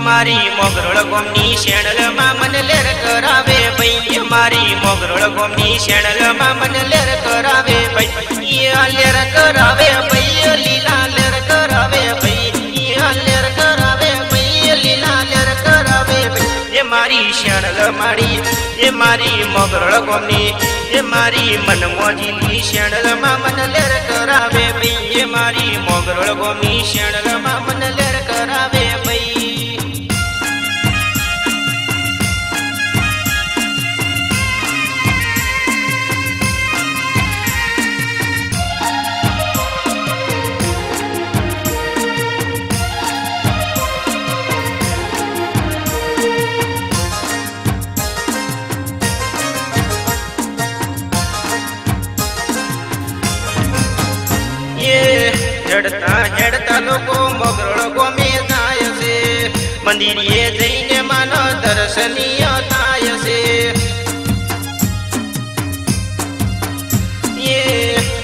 મારી મોગરોળ ગોમની શેણલમાં મને લેર કરાવે ભાઈ મારી મોગરોળ ગોમની શેણલમાં મને લેર કરાવે ભાઈ લેર કરાવે ભાઈ લીલા લેર કરાવે ભાઈ લેર કરાવે ભાઈ લીલા લેર કરાવે ભાઈ એ મારી શેણલ મારી એ મારી મોગરોળ ગોમની એ મારી મનમોજીની શેણલમાં મને લેર કરાવે ભાઈ એ મારી મોગરોળ ગોમની શેણલમાં મને લેર કરાવે ભાઈ હેડતા હેડતા લોકો મોગરોળ ગોમે થાય છે મંદિરે જઈને માનો દર્શનીય થાય છે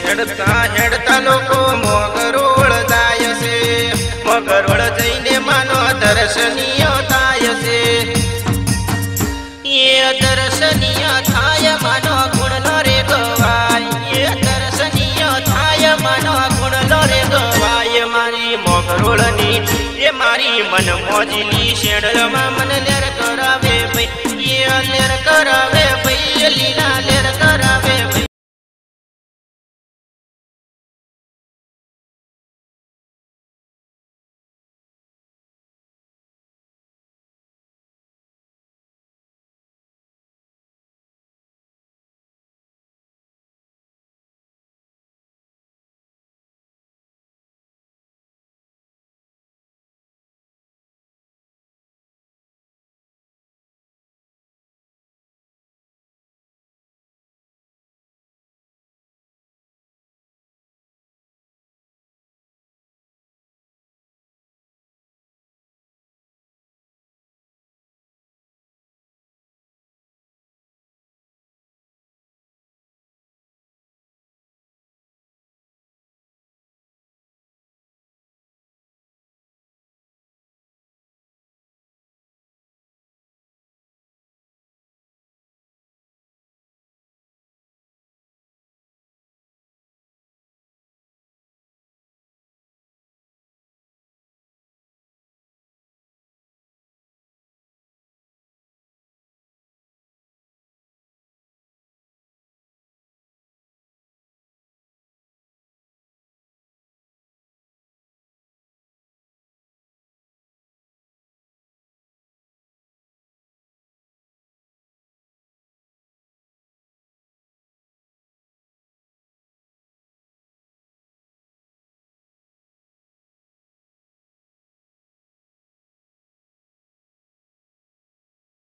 હેડતા હેડતા લોકો મોગરોળ જાય છે મોગરોળ જઈને માનો દર્શનીય થાય છે દર્શનીય થાય માનો ગુણનો રે ગવાય દર્શનીય થાય માનો ગુણનો રે ગવાય મારી મોગરોળની એ મારી મનમોજીની શેણલમાં મને લેર કરાવે ભાઈ લેર કરાવે ભાઈ લીલા લેર કરાવે ભાઈ